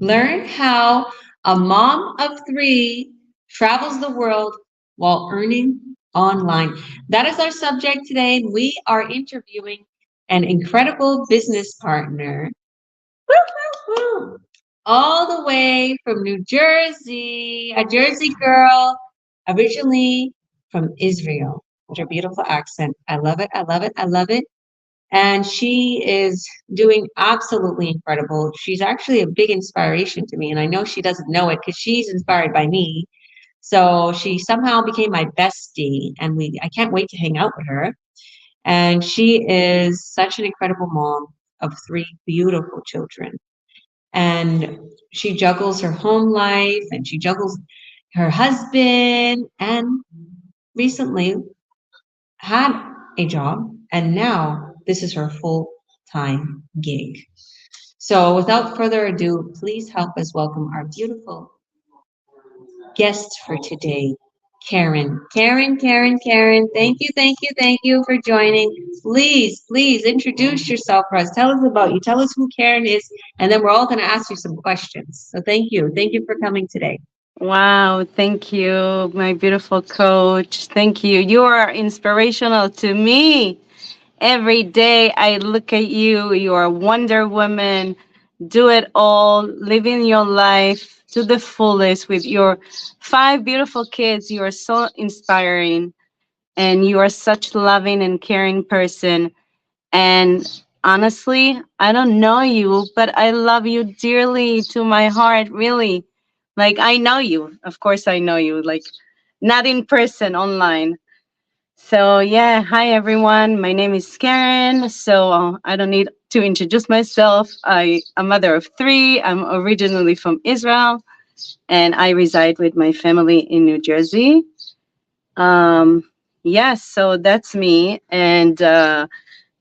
Learn how a mom of three travels the world while earning online. That is our subject today. And we are interviewing an incredible business partner. Woo, woo, woo. All the way from New Jersey, a Jersey girl, originally from Israel, with her beautiful accent. I love it. I love it. I love it. And she is doing absolutely incredible. She's actually a big inspiration to me, and I know she doesn't know it because she's inspired by me. So she somehow became my bestie, and I can't wait to hang out with her. And she is such an incredible mom of three beautiful children. And she juggles her home life and she juggles her husband, and recently had a job, and now this is her full time gig. So, without further ado, please help us welcome our beautiful guest for today, Karen. Karen. Thank you for joining. Please introduce yourself for us. Tell us about you. Tell us who Karen is, and then we're all going to ask you some questions. So, thank you. Thank you for coming today. Wow, thank you, my beautiful coach. Thank you. You are inspirational to me. Every day I look at you, you are Wonder Woman. Do it all, living your life to the fullest with your five beautiful kids. You are so inspiring and you are such loving and caring person. And honestly, I don't know you, but I love you dearly to my heart, really. Like, I know you. Of course, I know you. Like, not in person, online. So, yeah, hi everyone. My name is Karen. So, I don't need to introduce myself. I'm a mother of three. I'm originally from Israel and I reside with my family in New Jersey. Um, yes, so that's me. And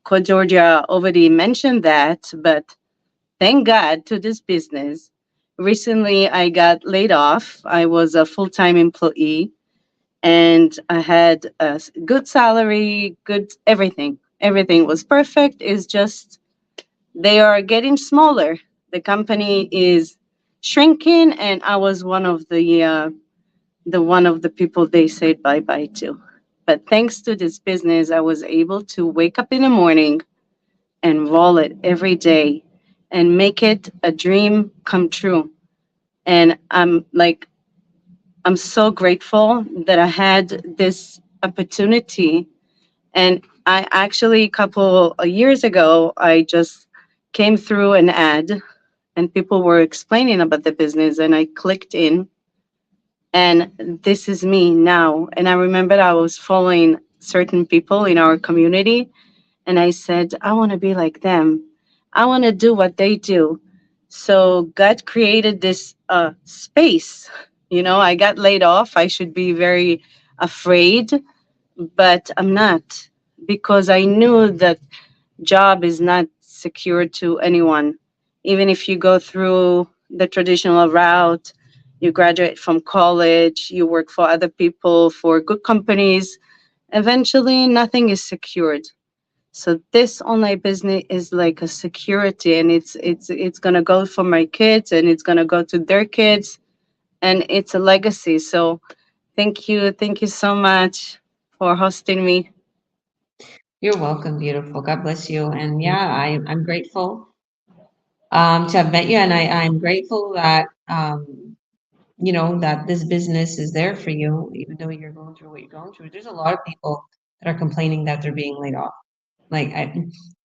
Coach Georgia already mentioned that, but thank God to this business. Recently, I got laid off. I was a full time employee and I had a good salary, good everything. Everything was perfect. It's just they are getting smaller. The company is shrinking, and I was one of the people they said bye bye to. But thanks to this business, I was able to wake up in the morning and roll it every day and make it a dream come true. And I'm so grateful that I had this opportunity. And I actually, a couple of years ago, I just came through an ad and people were explaining about the business and I clicked in and this is me now. And I remember I was following certain people in our community and I said, I want to be like them. I want to do what they do. So God created this space. You know, I got laid off. I should be very afraid, but I'm not because I knew that job is not secure to anyone. Even if you go through the traditional route, you graduate from college, you work for other people, for good companies, eventually nothing is secured. So this online business is like a security and it's gonna go for my kids and it's gonna go to their kids and it's a legacy. So thank you so much for hosting me. You're welcome, beautiful. God bless you. And yeah, I'm grateful to have met you, and I'm grateful that that this business is there for you, even though you're going through what you're going through. There's a lot of people that are complaining that they're being laid off. Like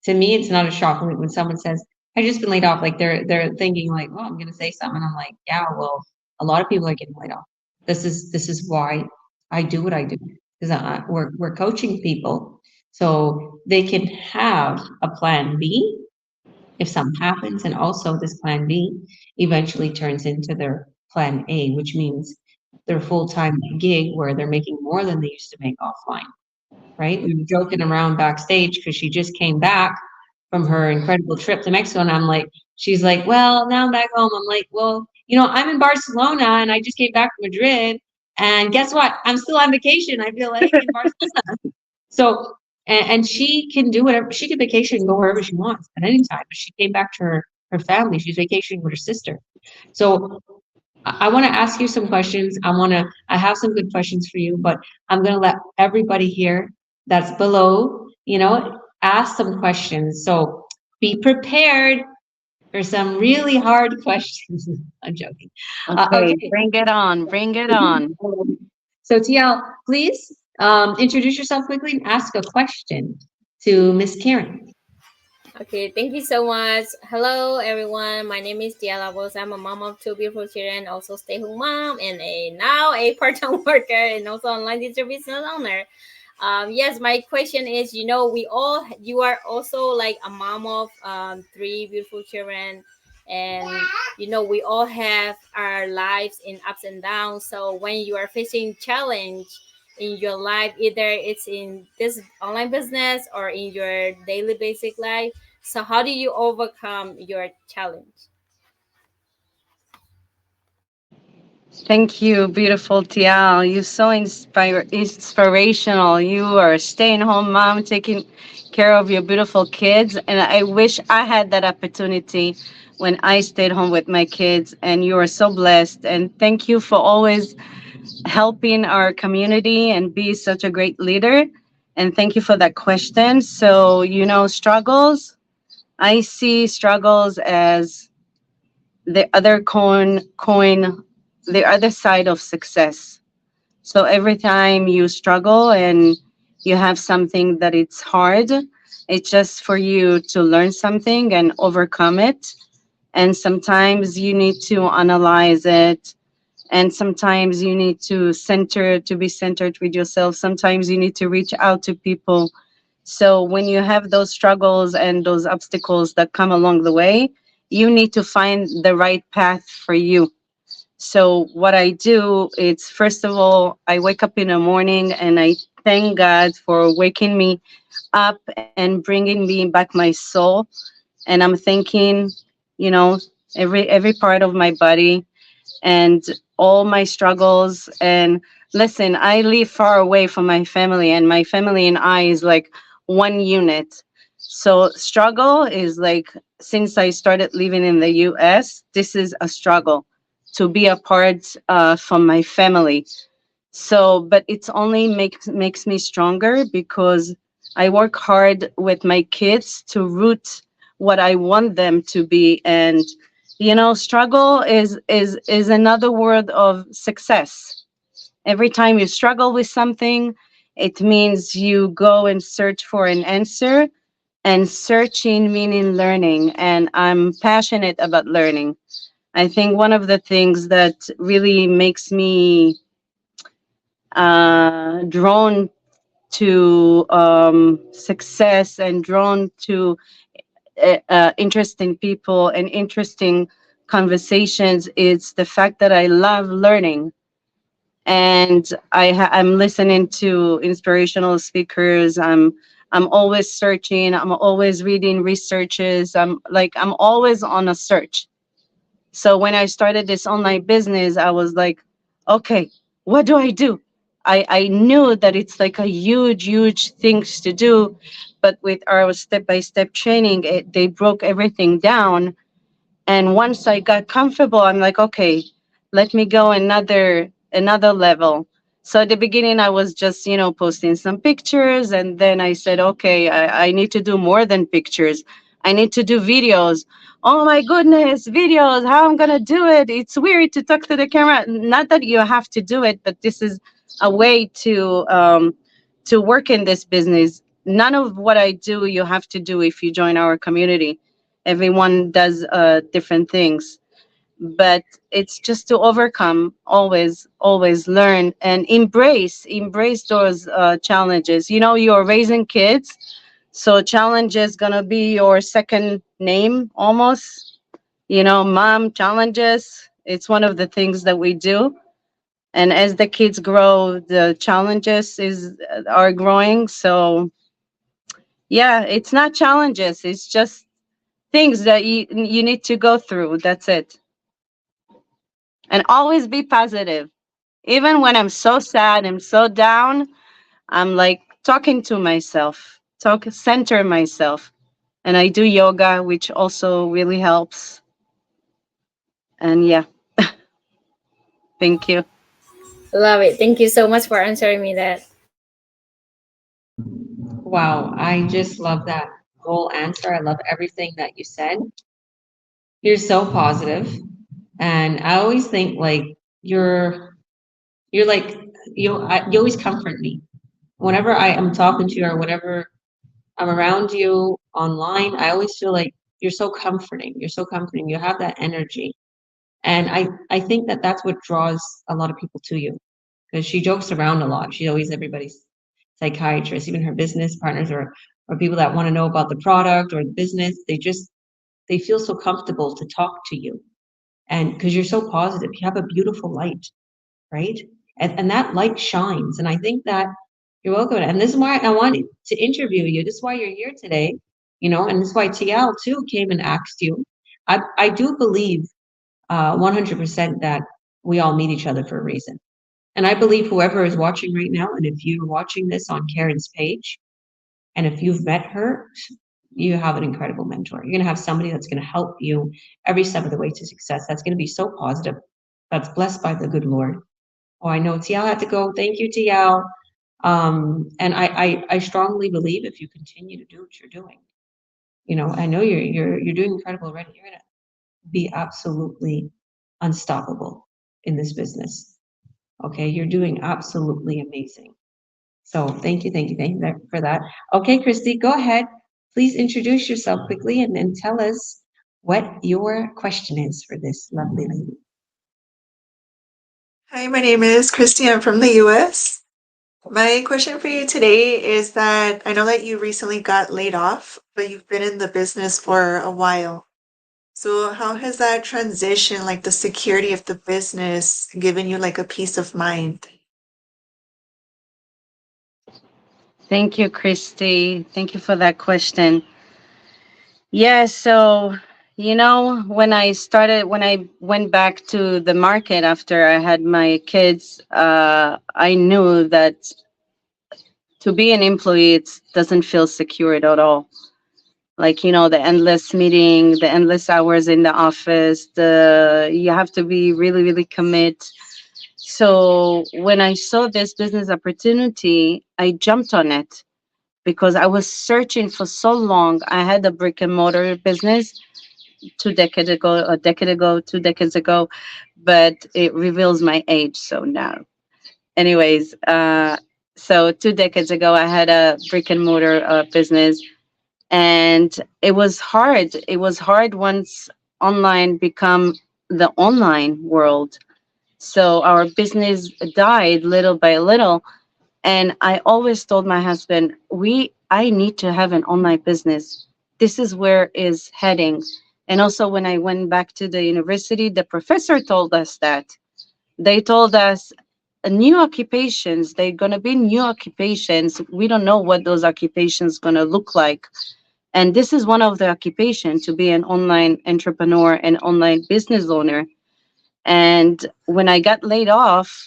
to me, it's not a shock when someone says, "I just been laid off." Like they're thinking like, "Oh, I'm gonna say something." I'm like, "Yeah, well, a lot of people are getting laid off. This is why I do what I do because we're coaching people so they can have a plan B if something happens, and also this plan B eventually turns into their plan A, which means their full-time gig where they're making more than they used to make offline, right? We were joking around backstage because she just came back from her incredible trip to Mexico, and I'm like, she's like, well, now I'm back home. I'm like, well, I'm in Barcelona and I just came back from Madrid, and guess what? I'm still on vacation. I feel like in Barcelona. So, and she can do whatever, she can vacation and go wherever she wants at any time. But she came back to her her family. She's vacationing with her sister. So I want to ask you some questions. I have some good questions for you, but I'm going to let everybody here that's below, ask some questions. So be prepared for some really hard questions. I'm joking. Okay, Okay. bring it on. Bring it on. So TL, please introduce yourself quickly and ask a question to Miss Karen. Okay, thank you so much. Hello, everyone. My name is Dia Lavos. I'm a mom of two beautiful children, also stay-home mom, and a part-time worker, and also online digital business owner. Yes, my question is, you are also like a mom of three beautiful children, and we all have our lives in ups and downs. So when you are facing challenge in your life, either it's in this online business or in your daily basic life, so how do you overcome your challenge? Thank you, beautiful Tial. You're so inspirational. You are a staying-home mom, taking care of your beautiful kids, and I wish I had that opportunity when I stayed home with my kids. And you are so blessed. And thank you for always helping our community and be such a great leader. And thank you for that question. So, struggles. I see struggles as the other coin, the other side of success. So every time you struggle and you have something that it's hard, it's just for you to learn something and overcome it. And sometimes you need to analyze it, and sometimes you need to be centered with yourself. Sometimes you need to reach out to people. So when you have those struggles and those obstacles that come along the way, you need to find the right path for you. So what I do is, first of all, I wake up in the morning and I thank God for waking me up and bringing me back my soul. And I'm thanking, you know, every part of my body and all my struggles. And listen, I live far away from my family, and my family and I is like one unit. So struggle is like, since I started living in the US, this is a struggle to be apart from my family. So, but it's only makes me stronger because I work hard with my kids to root what I want them to be. And struggle is another word of success. Every time you struggle with something, it means you go and search for an answer, and searching meaning learning, and I'm passionate about learning. I think one of the things that really makes me drawn to success and drawn to interesting people and interesting conversations is the fact that I love learning. And I'm listening to inspirational speakers. I'm always searching. I'm always reading researches. I'm always on a search. So when I started this online business, I was like, okay, what do I do? I knew that it's like a huge things to do, but with our step-by-step training, they broke everything down. And once I got comfortable, I'm like, okay, let me go another level. So at the beginning, I was just, posting some pictures. And then I said, okay, I need to do more than pictures. I need to do videos. Oh my goodness, videos, how I'm going to do it. It's weird to talk to the camera. Not that you have to do it, but this is a way to work in this business. None of what I do, you have to do if you join our community. Everyone does different things, but it's just to overcome, always learn and embrace those challenges. You're raising kids, so challenge is gonna be your second name almost. Mom challenges, it's one of the things that we do. And as the kids grow, the challenges is are growing. So yeah, it's not challenges, it's just things that you need to go through. That's it. And always be positive. Even when I'm so sad, I'm so down, I'm like talking to myself, center myself. And I do yoga, which also really helps. And yeah, thank you. Love it. Thank you so much for answering me that. Wow, I just love that whole answer. I love everything that you said. You're so positive, and I always think like you're you're like you always comfort me whenever I am talking to you or whenever I'm around you online. I always feel like you're so comforting. You're so comforting. You have that energy, and I think that that's what draws a lot of people to you because she jokes around a lot. She's always everybody's psychiatrist, even her business partners or people that want to know about the product or the business. They feel so comfortable to talk to you, and because you're so positive, you have a beautiful light, right? And that light shines. And I think that you're welcome. And this is why I wanted to interview you. This is why you're here today, and this is why TL too came and asked you. I do believe 100% that we all meet each other for a reason. And I believe whoever is watching right now, and if you're watching this on Karen's page, and if you've met her, you have an incredible mentor. You're going to have somebody that's going to help you every step of the way to success. That's going to be so positive. That's blessed by the good Lord. Oh, I know TL had to go. Thank you, TL. And I strongly believe if you continue to do what you're doing, I know you're doing incredible already. You're gonna be absolutely unstoppable in this business. Okay, you're doing absolutely amazing. So thank you for that. Okay, Christy, go ahead. Please introduce yourself quickly and tell us what your question is for this lovely lady. Hi, my name is Christy. I'm from the US. My question for you today is that I know that you recently got laid off, but you've been in the business for a while. So, how has that transition, like the security of the business, given you like a peace of mind? Thank you, Christy. Thank you for that question. Yeah, so when I went back to the market after I had my kids, I knew that to be an employee, it doesn't feel secure at all. Like, the endless meeting, the endless hours in the office, you have to be really, really commit. So when I saw this business opportunity, I jumped on it because I was searching for so long. I had a brick and mortar business 2 decades ago, a decade ago, 2 decades ago, but it reveals my age. So now, anyways, so 2 decades ago, I had a brick and mortar business, and it was hard. It was hard once online become the online world. So our business died little by little, and I always told my husband, I need to have an online business. This is where is heading. And also when I went back to the university, the professor told us that. They told us new occupations, they're gonna be new occupations. We don't know what those occupations gonna look like. And this is one of the occupation to be an online entrepreneur and online business owner. And when I got laid off,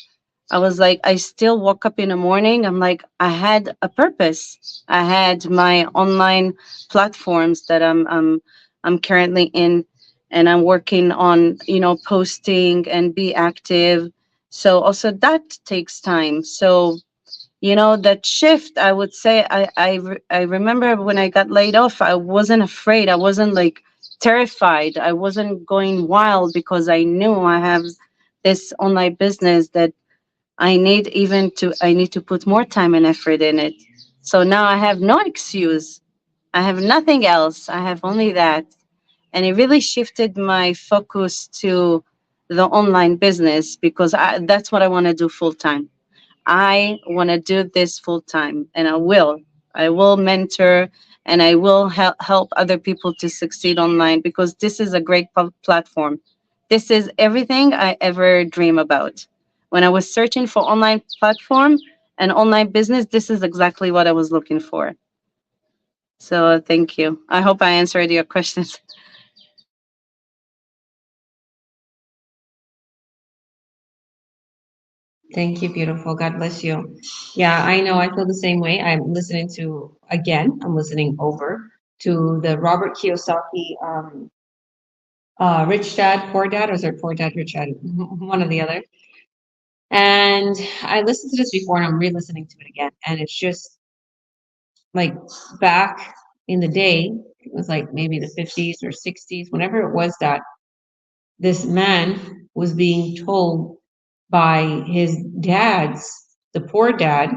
I was like, I still woke up in the morning. I'm like, I had a purpose. I had my online platforms that I'm currently in, and I'm working on, posting and be active. So also that takes time. So that shift, I would say, I remember when I got laid off, I wasn't afraid. I wasn't like terrified. I wasn't going wild because I knew I have this online business that I need to put more time and effort in it. So now I have no excuse. I have nothing else. I have only that. And it really shifted my focus to the online business because that's what I want to do full time. I want to do this full time, and I will. I will mentor and I will help other people to succeed online because this is a great platform. This is everything I ever dream about. When I was searching for online platform and online business, this is exactly what I was looking for. So thank you. I hope I answered your questions. Thank you, beautiful. God bless you. Yeah, I know. I feel the same way. I'm listening over to the Robert Kiyosaki, Rich Dad, Poor Dad, or is it Poor Dad, Rich Dad? One or the other. And I listened to this before and I'm re-listening to it again. And it's just like back in the day, it was like maybe the 50s or 60s, whenever it was that this man was being told by his dad's, the poor dad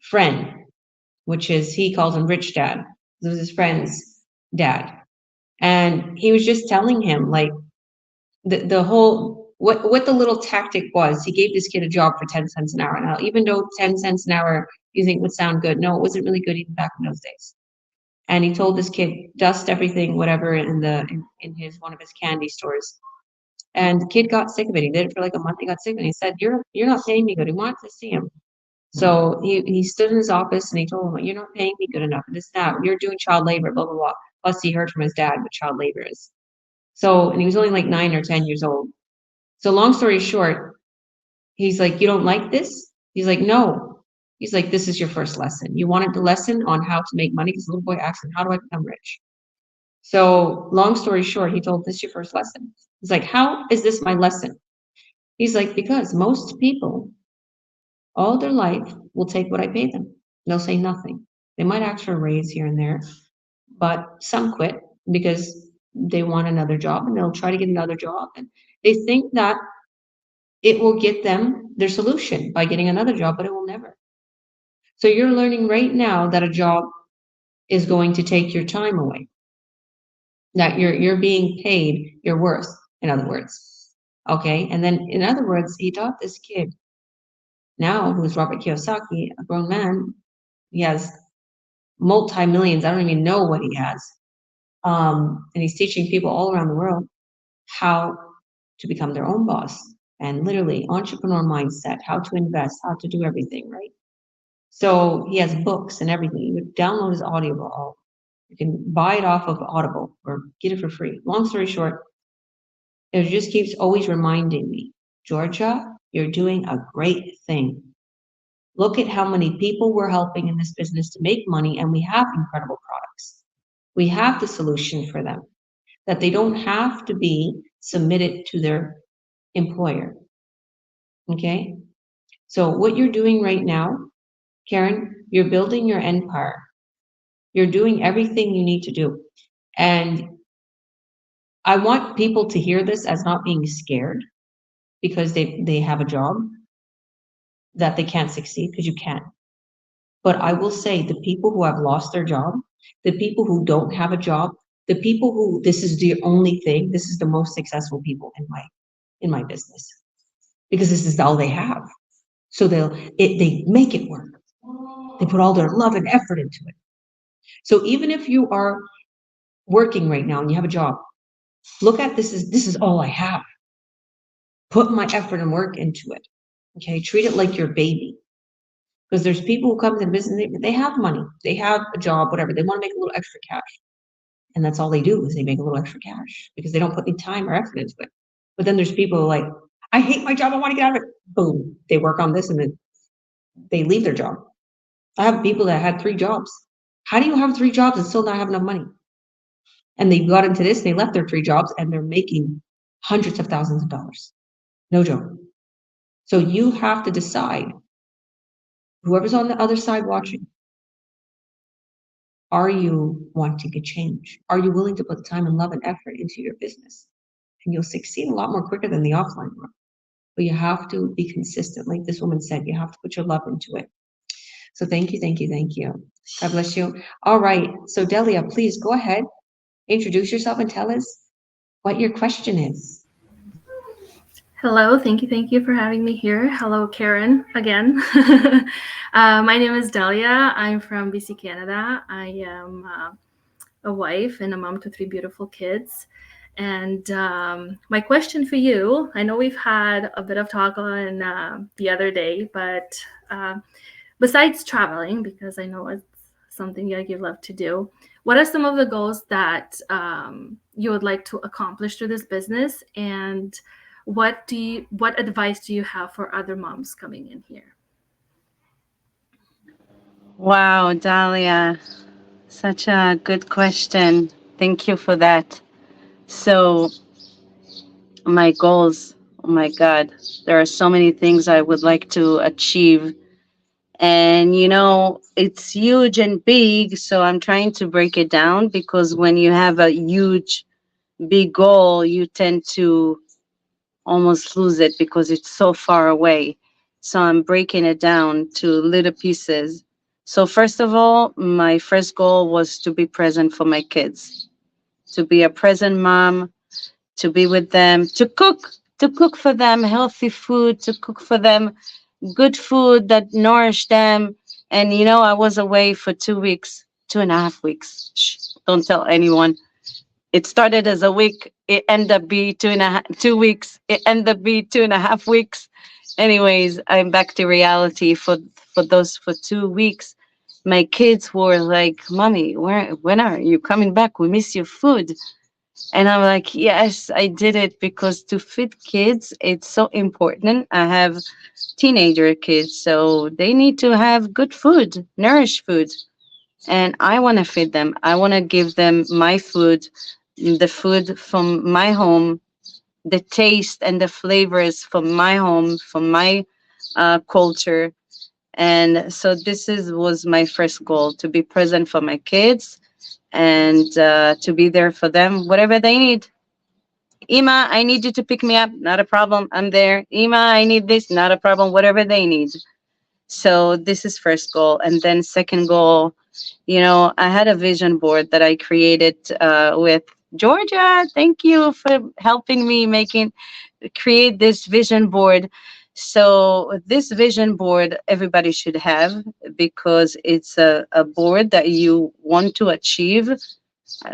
friend, which is, he calls him Rich Dad. This was his friend's dad. And he was just telling him like the whole what the little tactic was. He gave this kid a job for 10 cents an hour. Now, even though 10 cents an hour you think would sound good, no, it wasn't really good even back in those days. And he told this kid, dust everything, whatever, in his one of his candy stores. And the kid got sick of it. He did it for like a month. He got sick of it. He said, "You're not paying me good." He wanted to see him. So he stood in his office and he told him, "You're not paying me good enough. This now you're doing child labor, blah blah blah." Plus, he heard from his dad what child labor is. So, and he was only like 9 or 10 years old. So, long story short, he's like, "You don't like this?" He's like, "No." He's like, "This is your first lesson. You wanted the lesson on how to make money?" Because the little boy asked him, "How do I become rich?" So, long story short, he told, "This is your first lesson." He's like, "How is this my lesson?" He's like, "Because most people all their life will take what I pay them. They'll say nothing. They might ask for a raise here and there, but some quit because they want another job and they'll try to get another job. And they think that it will get them their solution by getting another job, but it will never. So you're learning right now that a job is going to take your time away, that you're being paid your worth, in other words. Okay. And then in other words, he taught this kid now, who's Robert Kiyosaki, a grown man. He has multi-millions. I don't even know what he has. And he's teaching people all around the world how to become their own boss and literally entrepreneur mindset, how to invest, how to do everything, right? So he has books and everything. You would download his Audible. You can buy it off of Audible or get it for free. Long story short, it just keeps always reminding me, Georgia, you're doing a great thing. Look at how many people we're helping in this business to make money, and we have incredible products. We have the solution for them, that they don't have to be submitted to their employer. Okay? So, what you're doing right now, Karen, you're building your empire. You're doing everything you need to do. And I want people to hear this as not being scared because they have a job that they can't succeed, because you can. But I will say the people who have lost their job, the people who don't have a job, the people who this is the only thing, this is the most successful people in my business, because this is all they have. So they make it work. They put all their love and effort into it. So even if you are working right now and you have a job, look at this is all I have. Put my effort and work into it. Okay, treat it like your baby. Because there's people who come to the business, they have money, they have a job, whatever. They want to make a little extra cash. And that's all they do is they make a little extra cash because they don't put any time or effort into it. But then there's people who are like, I hate my job, I want to get out of it. Boom. They work on this and then they leave their job. I have people that had 3 jobs. How do you have 3 jobs and still not have enough money? And they got into this, they left their 3 jobs and they're making hundreds of thousands of dollars. No joke. So you have to decide, whoever's on the other side watching, are you wanting a change? Are you willing to put the time and love and effort into your business? And you'll succeed a lot more quicker than the offline world. But you have to be consistent. Like this woman said, you have to put your love into it. So thank you, thank you, thank you. God bless you. All right. So Delia, please go ahead, introduce yourself and tell us what your question is. Hello, thank you for having me here. Hello, Karen, again. My name is Delia. I'm from BC, Canada. I am a wife and a mom to 3 beautiful kids. And my question for you, I know we've had a bit of talk on the other day, but besides traveling, because I know it's something that you love to do, what are some of the goals that you would like to accomplish through this business? And what advice do you have for other moms coming in here? Wow, Dahlia. Such a good question. Thank you for that. So, my goals, oh my God, there are so many things I would like to achieve. And, it's huge and big. So, I'm trying to break it down because when you have a huge, big goal, you tend to almost lose it because it's so far away. So, I'm breaking it down to little pieces. So, first of all, my first goal was to be present for my kids, to be a present mom, to be with them, to cook for them healthy food, to cook for them good food that nourish them. And I was away for 2 weeks, 2.5 weeks. Shh, don't tell anyone. It started as a week. It ended up being 2 weeks. It ended up being 2.5 weeks. Anyways, I'm back to reality for 2 weeks. My kids were like, "Mommy, when are you coming back? We miss your food." And I'm like, yes, I did it because to feed kids, it's so important. I have teenager kids, so they need to have good food, nourish food. And I want to feed them. I want to give them my food, the food from my home, the taste and the flavors from my home, from my culture. And so this was my first goal, to be present for my kids and to be there for them, whatever they need. Ima, I need you to pick me up. Not a problem. I'm there. Ima, I need this. Not a problem. Whatever they need. So this is first goal. And then second goal, I had a vision board that I created with Georgia. Thank you for helping me create this vision board. So this vision board everybody should have because it's a board that you want to achieve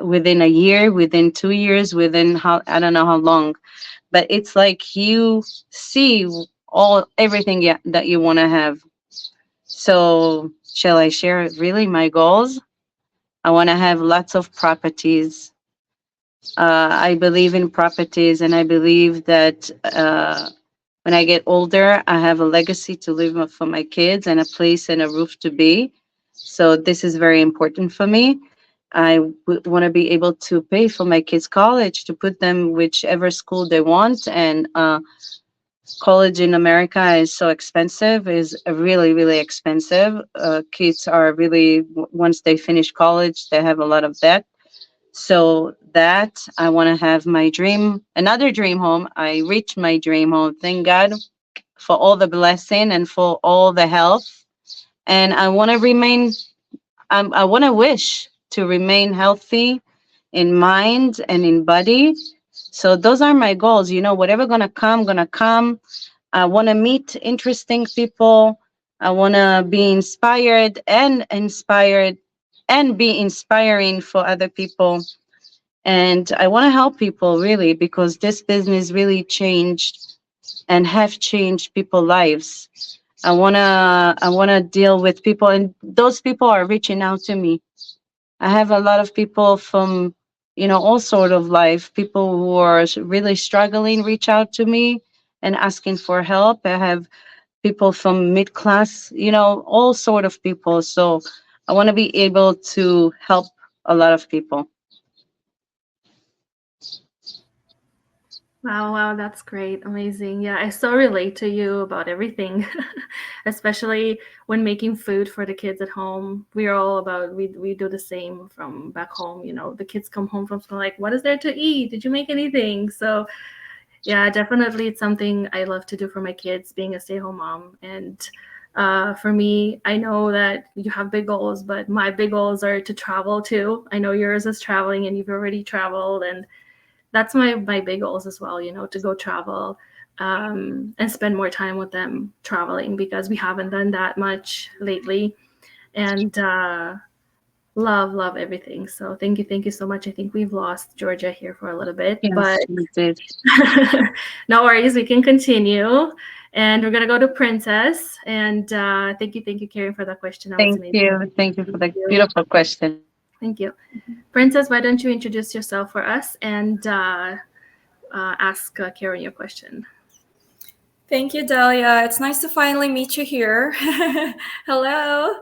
within a year, within 2 years, within how I don't know how long, but it's like you see everything that you want to have. So, shall I share really my goals? I want to have lots of properties. I believe in properties, and I believe that when I get older, I have a legacy to leave for my kids and a place and a roof to be. So, this is very important for me. I want to be able to pay for my kids' college, to put them whichever school they want. And college in America is so expensive, is really, really expensive. Kids are really, once they finish college, they have a lot of debt. So that I want to have my dream, another dream home. I reached my dream home. Thank God for all the blessing and for all the help. And I want to remain, I want to wish to remain healthy in mind and in body. So those are my goals. Whatever gonna come. I want to meet interesting people. I want to be inspired and be inspiring for other people. And I want to help people really because this business really changed and have changed people's lives. I want to deal with people, and those people are reaching out to me. I have a lot of people from, all sort of life. People who are really struggling reach out to me and asking for help. I have people from mid class, all sort of people. So I want to be able to help a lot of people. Wow, wow, that's great. Amazing. Yeah, I so relate to you about everything, especially when making food for the kids at home. We're all about, we do the same from back home. The kids come home from school like, what is there to eat? Did you make anything? So, yeah, definitely it's something I love to do for my kids, being a stay-at-home mom. And for me, I know that you have big goals, but my big goals are to travel too. I know yours is traveling and you've already traveled, and that's my big goals as well, to go travel and spend more time with them traveling, because we haven't done that much lately. And love everything. So thank you so much. I think we've lost Georgia here for a little bit, Yes, but you did. no worries, we can continue. And we're gonna go to Princess. And thank you, Karen, for that question. That was Thank amazing. you. Thank you for the beautiful question. Thank you. Princess, why don't you introduce yourself for us and ask Karen your question? Thank you, Delia. It's nice to finally meet you here. Hello.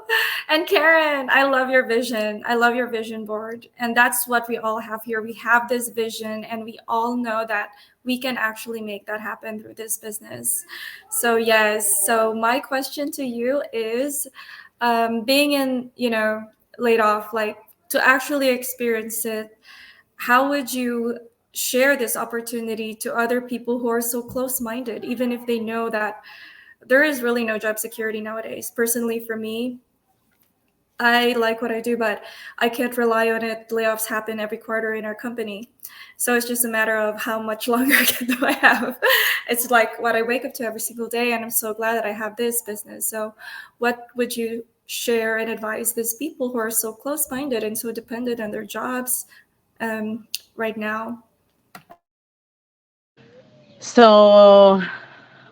And Karen, I love your vision. I love your vision board. And that's what we all have here. We have this vision, and we all know that we can actually make that happen through this business. So, yes. So, my question to you is being in, laid off, like to actually experience it, how would you share this opportunity to other people who are so close minded, even if they know that there is really no job security nowadays? Personally, for me, I like what I do, but I can't rely on it. Layoffs happen every quarter in our company. So it's just a matter of how much longer do I have. It's like what I wake up to every single day, and I'm so glad that I have this business. So, what would you share and advise these people who are so close minded and so dependent on their jobs right now? So,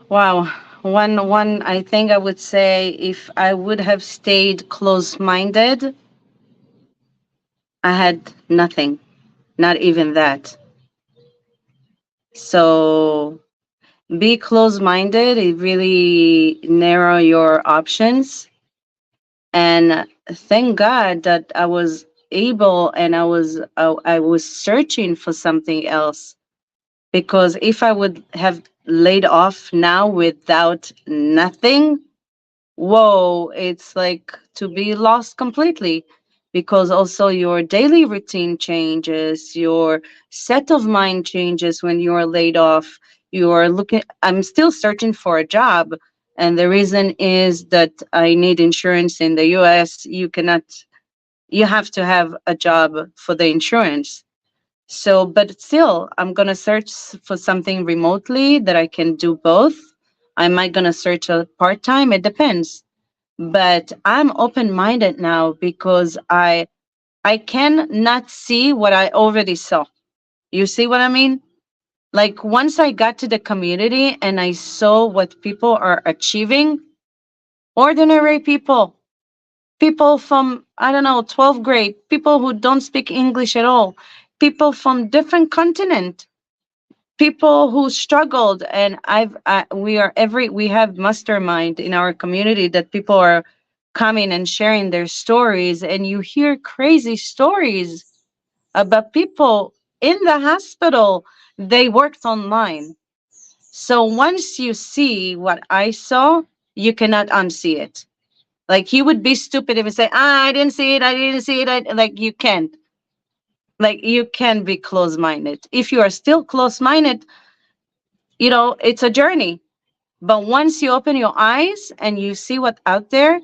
wow. One, I think I would say if I would have stayed close minded, I had nothing, not even that. So, be close minded, it really narrow your options. And thank God that I was able and I was searching for something else, because if I would have laid off now without nothing, whoa, it's like to be lost completely, because also your daily routine changes, your set of mind changes when you are laid off. You are looking, I'm still searching for a job. And the reason is that I need insurance in the US. You cannot, you have to have a job for the insurance. So, but still, I'm going to search for something remotely that I can do both. I might going to search a part time. It depends, but I'm open minded now because I can not see what I already saw. You see what I mean? Like once I got to the community and I saw what people are achieving, ordinary people, people from I don't know 12th grade, people who don't speak English at all, people from different continent, people who struggled. And we have mastermind in our community that people are coming and sharing their stories, and you hear crazy stories about people in the hospital. They worked online. So once you see what I saw, you cannot unsee it. Like you would be stupid if you say, I didn't see it, I didn't see it. Like you can't. Like you can be close minded. If you are still close minded, it's a journey. But once you open your eyes and you see what's out there,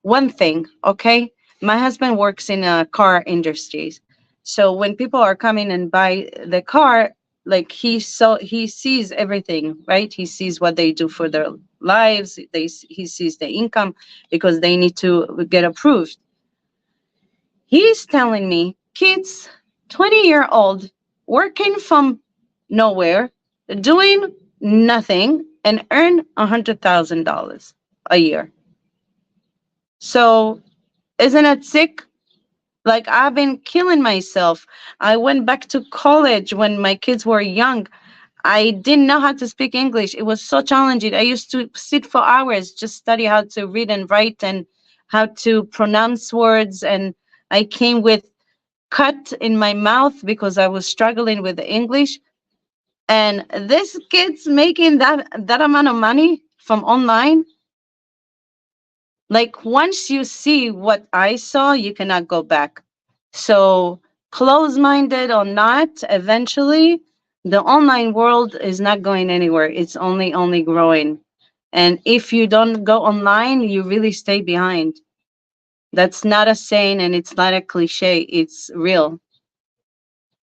one thing, okay? My husband works in a car industries. So when people are coming and buy the car, like he sees everything, right? He sees what they do for their lives. He sees the income because they need to get approved. He's telling me kids, 20-year-old working from nowhere, doing nothing and earn $100,000 a year. So isn't it sick? Like I've been killing myself. I went back to college when my kids were young. I didn't know how to speak English. It was so challenging. I used to sit for hours, just study how to read and write and how to pronounce words. And I came with cut in my mouth because I was struggling with the English. And this kid's making that amount of money from online. Like once you see what I saw, you cannot go back. So close-minded or not, eventually the online world is not going anywhere. It's only growing. And if you don't go online, you really stay behind. That's not a saying and it's not a cliche. It's real.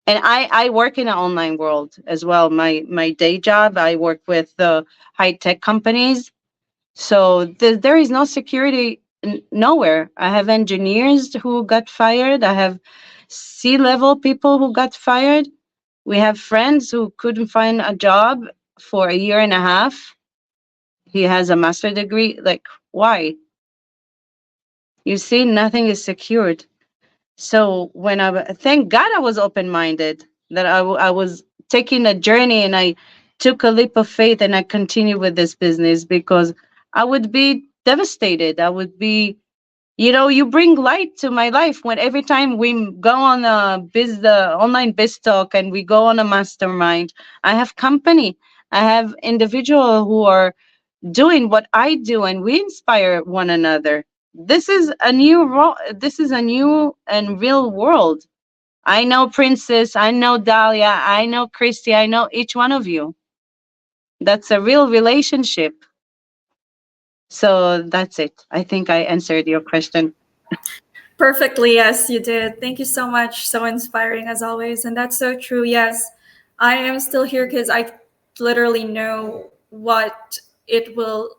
And I work in an online world as well. My day job, I work with the high tech companies. So there is no security nowhere. I have engineers who got fired. I have C-level people who got fired. We have friends who couldn't find a job for a year and a half. He has a master degree. Like, why? You see, nothing is secured. So thank God I was open minded, that I was taking a journey and I took a leap of faith and I continue with this business because I would be devastated. I would be, you bring light to my life when every time we go on the online biz talk and we go on a mastermind, I have company. I have individual who are doing what I do and we inspire one another. This is a new and real world. I know Princess, I know Dahlia, I know Christy, I know each one of you. That's a real relationship. So that's it. I think I answered your question. Perfectly, yes, you did. Thank you so much. So inspiring as always. And that's so true. Yes, I am still here because I literally know what it will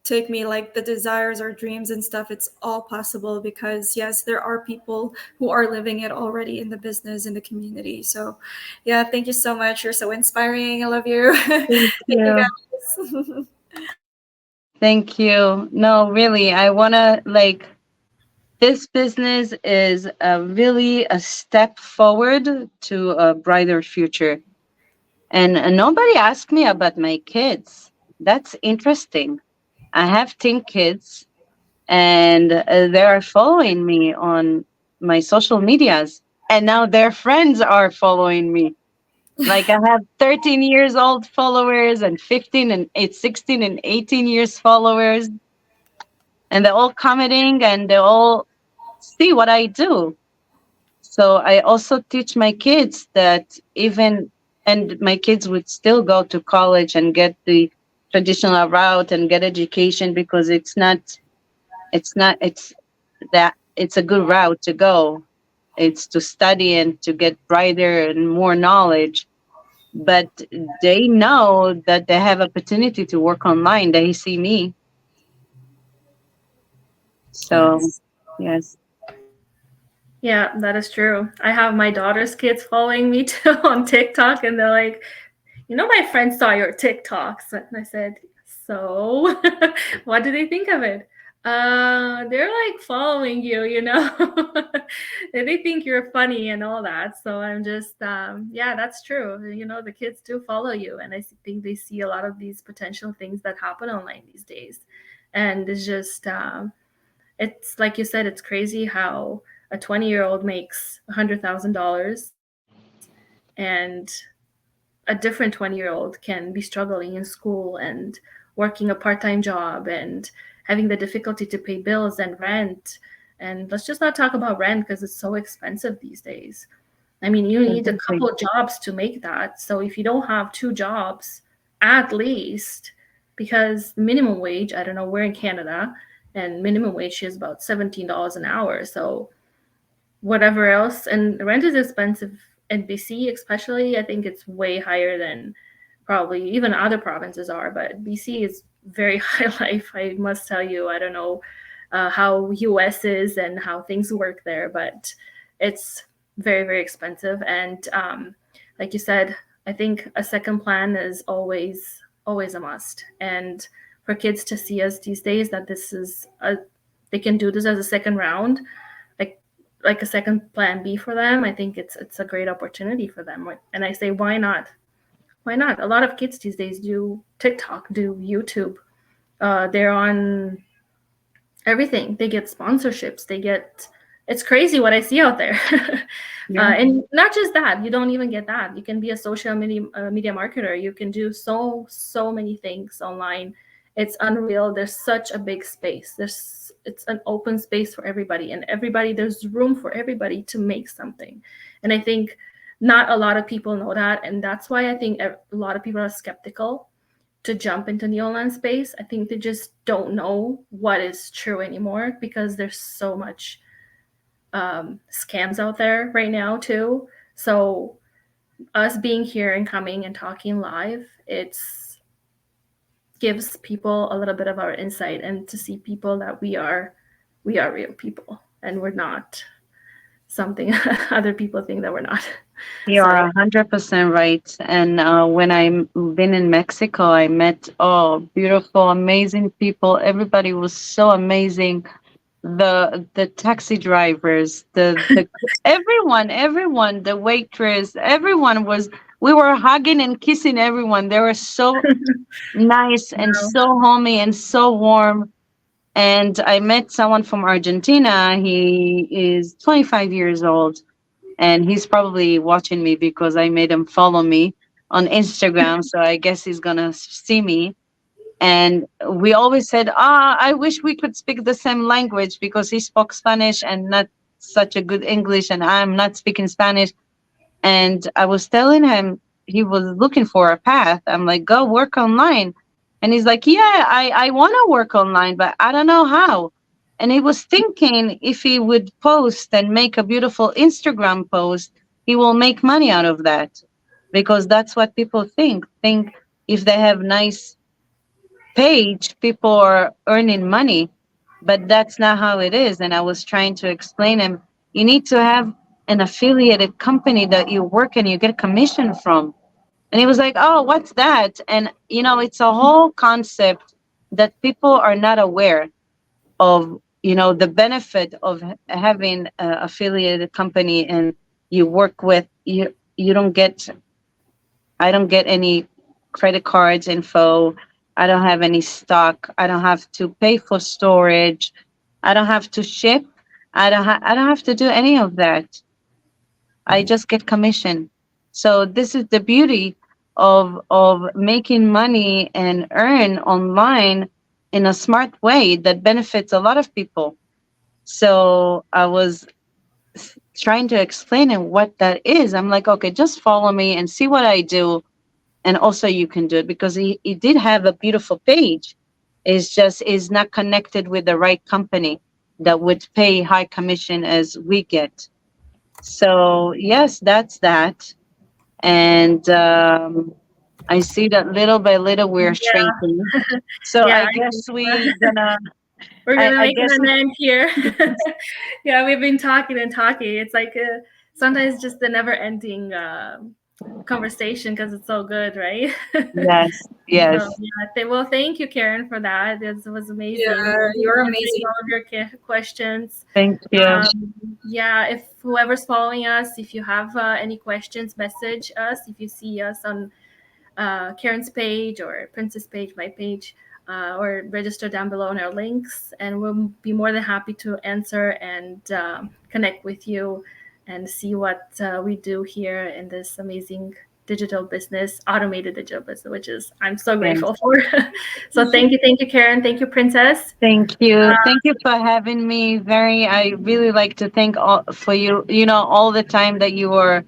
take me, like the desires or dreams and stuff. It's all possible because, yes, there are people who are living it already in the business, in the community. So, yeah, thank you so much. You're so inspiring. I love you. Thank Thank you, you. guys. Thank you. No, really, I want to like this business is really a step forward to a brighter future. And nobody asked me about my kids. That's interesting. I have 10 kids and they are following me on my social medias. And now their friends are following me. Like I have 13 years old followers and 15 and 16 and 18 years followers. And they're all commenting and they all see what I do. So I also teach my kids that even, and my kids would still go to college and get the traditional route and get education because it's that it's a good route to go. It's to study and to get brighter and more knowledge. But they know that they have opportunity to work online. They see me. So, Yes. yes. Yeah, that is true. I have my daughter's kids following me too on TikTok, and they're like, my friend saw your TikToks. And I said, so what do they think of it? They're like following you, they think you're funny and all that. So I'm just, yeah, that's true. The kids do follow you. And I think they see a lot of these potential things that happen online these days. And it's just, it's like you said, it's crazy how a 20-year-old makes $100,000 and a different 20-year-old can be struggling in school and working a part-time job and having the difficulty to pay bills and rent. And let's just not talk about rent because it's so expensive these days. I mean, you need a Exactly. couple of jobs to make that. So if you don't have two jobs, at least, because minimum wage, I don't know, we're in Canada, and minimum wage is about $17 an hour. So whatever else, and rent is expensive in BC, especially. I think it's way higher than probably even other provinces are, but BC is very high life. I must tell you, I don't know how US is and how things work there, but it's very, very expensive. And like you said, I think a second plan is always a must. And for kids to see us these days that they can do this as a second round, like like a second plan B for them, I think it's a great opportunity for them. And I say, why not? Why not? A lot of kids these days do TikTok, do YouTube. They're on everything. They get sponsorships. It's crazy what I see out there. Yeah. And not just that, you don't even get that. You can be a social media marketer. You can do so many things online. It's unreal. There's such a big space. It's an open space for everybody, and there's room for everybody to make something. And I think not a lot of people know that, and that's why I think a lot of people are skeptical to jump into the online space. I think they just don't know what is true anymore because there's so much scams out there right now too. So us being here and coming and talking live, it's gives people a little bit of our insight and to see people that we are real people and we're not something other people think that we're not. You So are 100% right. And when I've been in Mexico, I met beautiful, amazing people. Everybody was so amazing. The taxi drivers, the everyone, the waitress, everyone was We were hugging and kissing everyone. They were so nice and Wow. so homey and so warm. And I met someone from Argentina. He is 25 years old, and he's probably watching me because I made him follow me on Instagram. So I guess he's gonna see me. And we always said, I wish we could speak the same language, because he spoke Spanish and not such a good English, and I'm not speaking Spanish. And I was telling him, he was looking for a path. I'm like, go work online. And he's like, yeah, I want to work online, but I don't know how. And he was thinking, if he would post and make a beautiful Instagram post, he will make money out of that, because that's what people think if they have nice page, people are earning money, but that's not how it is. And I was trying to explain him, you need to have an affiliated company that you work and you get commission from. And he was like, oh, what's that? And it's a whole concept that people are not aware of, the benefit of having an affiliated company, and you work with, you don't get, I don't get any credit cards info. I don't have any stock. I don't have to pay for storage. I don't have to ship. I don't have to do any of that. I just get commission. So this is the beauty of making money and earn online in a smart way that benefits a lot of people. So I was trying to explain him what that is. I'm like, okay, just follow me and see what I do, and also you can do it, because he did have a beautiful page. It's just is not connected with the right company that would pay high commission as we get. So yes, that's that. And I see that little by little we're Yeah, shrinking. So yeah, I I guess think we gonna we're I, gonna I make guess an end here. Yeah, we've been talking and talking. It's like sometimes just the never-ending conversation because it's so good, right? yes, So yes. yeah, well, thank you, Karen, for that. This was amazing. Yeah, you're Answering amazing. all of your questions. Thank you. Yeah, if whoever's following us, if you have any questions, message us. If you see us on Karen's page or Princess page, my page, or register down below on our links, and we'll be more than happy to answer and connect with you and see what we do here in this amazing digital business, automated digital business, which is I'm so Yes. grateful for. So thank you, Karen. Thank you, Princess. Thank you. Thank you for having me. I really like to thank all for you, all the time that you are,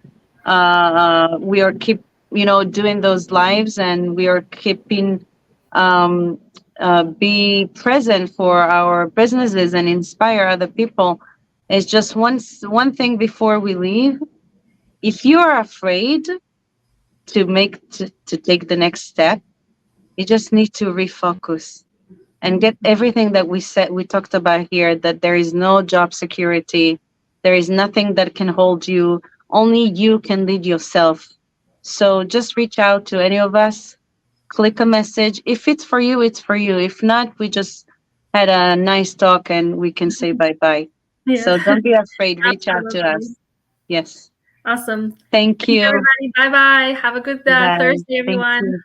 we are keep, doing those lives, and we are keeping, um, be present for our businesses and inspire other people. It's just one thing before we leave. If you are afraid to take the next step, you just need to refocus and get everything that we talked about here, that there is no job security, there is nothing that can hold you, only you can lead yourself. So just reach out to any of us, click a message. If it's for you, it's for you. If not, we just had a nice talk and we can say bye bye. Yeah, So don't be afraid, reach out to absolutely. us. Yes. Awesome. Thank Thanks, you. everybody. Bye bye. Have a good Bye. Thursday, Thank everyone. you.